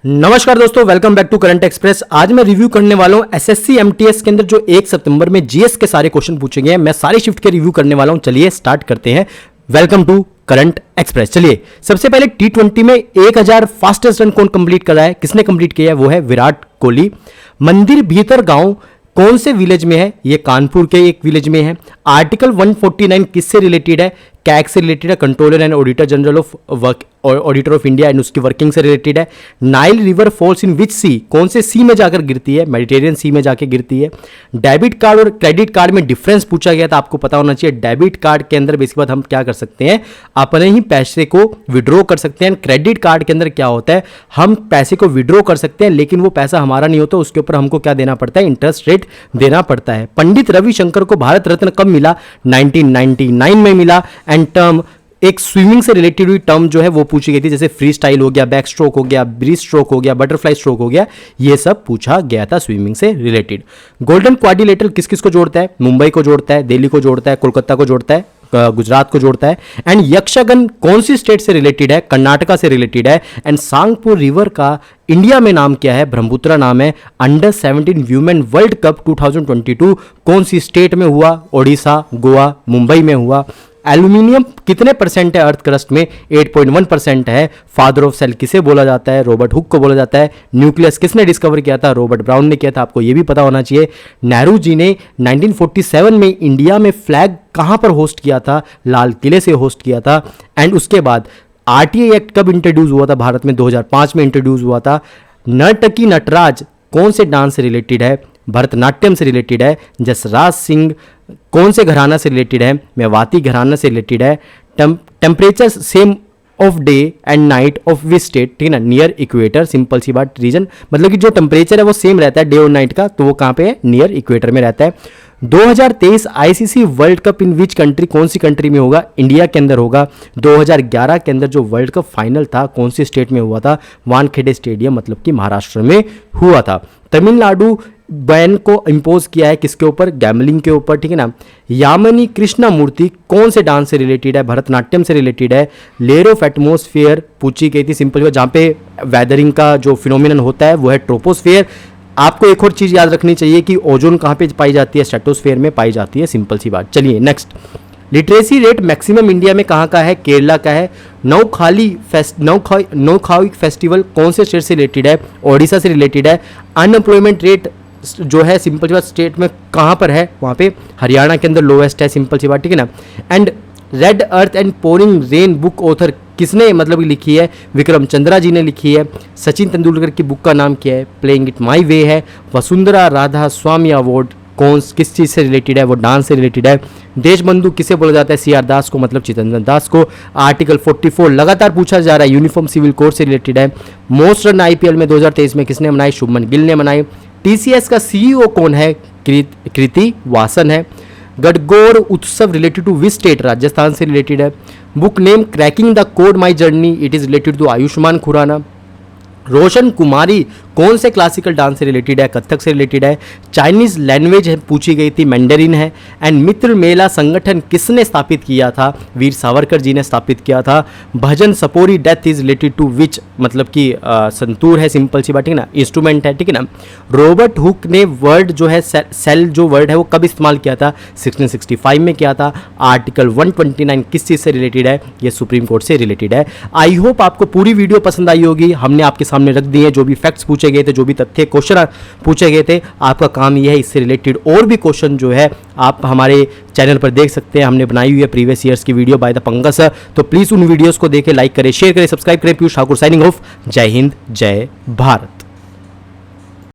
नमस्कार दोस्तों, welcome back to current express. आज मैं रिव्यू करने वाला हूं एसएससी एमटीएस के अंदर जो 1 सितंबर में जीएस के सारे क्वेश्चन पूछे गए हैं। मैं सारे शिफ्ट के रिव्यू करने वाला हूं। चलिए स्टार्ट करते हैं। Welcome to current express. चलिए सबसे पहले T20 में 1000 फास्टेस्ट रन कौन कंप्लीट कर रहा है, किसने कंप्लीट किया है? वो है विराट कोहली। मंदिर भीतर गांव कौन से विलेज में है? ये कानपुर के एक विलेज में है। आर्टिकल 149 किससे रिलेटेड है? कैग से रिलेटेड है, controller and auditor general of auditor of India and उसकी वर्किंग से रिलेटेड है। नाइल रिवर फॉल्स इन विच सी, कौन से सी में जाकर गिरती है? मेडिटेरियन सी में जाकर गिरती है। डेबिट कार्ड और क्रेडिट कार्ड में डिफरेंस पूछा गया था, आपको पता होना चाहिए। डेबिट कार्ड के अंदर बेसिक बात हम क्या कर सकते हैं, अपने ही पैसे को विड्रॉ कर सकते हैं। क्रेडिट कार्ड के अंदर क्या होता है, हम पैसे को विड्रॉ कर सकते हैं लेकिन वो पैसा हमारा नहीं होता, उसके ऊपर हमको क्या देना पड़ता है? इंटरेस्ट रेट देना पड़ता है। पंडित रविशंकर को भारत रत्न कब मिला? 1999 में मिला। एंड टर्म, एक स्विमिंग से रिलेटेड हुई टर्म जो है वो पूछी गई थी, जैसे फ्री स्टाइल हो गया, बैक स्ट्रोक हो गया, ब्रीज स्ट्रोक हो गया, बटरफ्लाई स्ट्रोक हो गया, ये सब पूछा गया था स्विमिंग से रिलेटेड। गोल्डन क्वाड्रिलेटरल किस किस को जोड़ता है? मुंबई को जोड़ता है, दिल्ली को जोड़ता है, कोलकाता को जोड़ता है, गुजरात को जोड़ता है। एंड यक्षगन कौन सी स्टेट से रिलेटेड है? कर्नाटका से रिलेटेड है। एंड सांगपुर रिवर का इंडिया में नाम क्या है? ब्रह्मपुत्र नाम है। अंडर 17 वुमेन वर्ल्ड कप 2022 कौन सी स्टेट में हुआ? ओडिशा, गोवा, मुंबई में हुआ। एल्यूमिनियम कितने परसेंट है अर्थ क्रस्ट में? 8.1% है। फादर ऑफ सेल किसे बोला जाता है? रॉबर्ट हुक को बोला जाता है। न्यूक्लियस किसने डिस्कवर किया था? रॉबर्ट ब्राउन ने किया था, आपको यह भी पता होना चाहिए। नेहरू जी ने 1947 में इंडिया में फ्लैग कहां पर होस्ट किया था? लाल किले से होस्ट किया था। एंड उसके बाद आरटीआई एक्ट कब इंट्रोड्यूस हुआ था भारत में? 2005 में इंट्रोड्यूस हुआ था। नर्तकी नटराज कौन से डांस से रिलेटेड है? भरतनाट्यम से रिलेटेड है। जसराज सिंह कौन से घराना से रिलेटेड है? मेवाती घराना से रिलेटेड है। Temperature same of day and night of which state? ठीक है ना, नियर इक्वेटर। सिंपल सी बात, रीजन मतलब कि जो टेम्परेचर है वो सेम रहता है डे और नाइट का, तो वो कहाँ पे है? नियर इक्वेटर में रहता है। 2023 ICC world cup in which country, कौन सी कंट्री में होगा? इंडिया के अंदर होगा। 2011 के अंदर जो वर्ल्ड कप फाइनल था कौन सी स्टेट में हुआ था? वानखेड़े स्टेडियम, मतलब कि महाराष्ट्र में हुआ था। तमिलनाडु बैन को इंपोज किया है किसके ऊपर? गैमलिंग के ऊपर, ठीक है ना। यामिनी कृष्णा मूर्ति कौन से डांस से रिलेटेड है? भरतनाट्यम से रिलेटेड है। लेयर ऑफ एटमोस्फेयर पूछी गई थी, सिंपल जहां पे वेदरिंग का जो फिनोमिनन होता है वो है ट्रोपोस्फेयर। आपको एक और चीज याद रखनी चाहिए कि ओजोन कहां पे पाई जाती है? स्ट्रेटोस्फेयर में पाई जाती है, सिंपल सी बात। चलिए next, literacy rate maximum India में कहाँ का है? केरला का है। नौखाई फेस्टिवल कौन से स्टेट से रिलेटेड है? ओडिशा से रिलेटेड है। अनएम्प्लॉयमेंट रेट जो है सिंपल सी बात स्टेट में कहाँ पर है? वहाँ पे हरियाणा के अंदर लोवेस्ट है, सिंपल सी बात, ठीक है ना। And red earth and pouring rain book author किसने मतलब लिखी है? विक्रम चंद्रा जी ने लिखी है। सचिन तेंदुलकर की बुक का नाम क्या है? प्लेइंग इट माई वे है। वसुंधरा राधा स्वामी अवार्ड किस चीज़ से रिलेटेड है? वो डांस से रिलेटेड है। देशबंधु किसे बोला जाता है? सीआर दास को, मतलब चितरंजन दास को। आर्टिकल 44 लगातार पूछा जा रहा है, यूनिफॉर्म सिविल कोड से रिलेटेड है। मोस्ट रन आईपीएल में 2023 में किसने बनाई? शुभमन गिल ने बनाई। टीसीएस का सीईओ कौन है? कृति वासन है। गडगोर उत्सव related to which state? Rajasthan से रिलेटेड है। Book name cracking the code my journey, it is related to Ayushmann Khurrana. Roshan Kumari कौन से क्लासिकल डांस से रिलेटेड है? कथक से रिलेटेड है। चाइनीज लैंग्वेज पूछी गई थी, मैंडरिन है। एंड मित्र मेला संगठन किसने स्थापित किया था? वीर सावरकर जी ने स्थापित किया था। भजन सपोरी डेथ इज रिलेटेड टू विच, मतलब कि संतूर है, सिंपल सी बात, ठीक है ना, इंस्ट्रूमेंट है, ठीक है ना। रॉबर्ट हुक ने वर्ड जो है सेल जो वर्ड है वो कब इस्तेमाल किया था? 1665 में किया था। आर्टिकल 129 किस चीज़ से रिलेटेड है? ये सुप्रीम कोर्ट से रिलेटेड है। आई होप आपको पूरी वीडियो पसंद आई होगी। हमने आपके सामने रख दिए जो भी फैक्ट्स पूछे गए थे, जो भी तथ्य क्वेश्चन पूछे गए थे। आपका काम यह है इससे रिलेटेड और भी क्वेश्चन जो है आप हमारे चैनल पर देख सकते हैं। हमने बनाई हुई है प्रीवियस ईयर्स की video by the Pankaj sir, तो प्लीज उन वीडियोस को देखें, लाइक करें, शेयर करें, सब्सक्राइब करें। Piyush Thakur signing off. जय हिंद, जय भारत।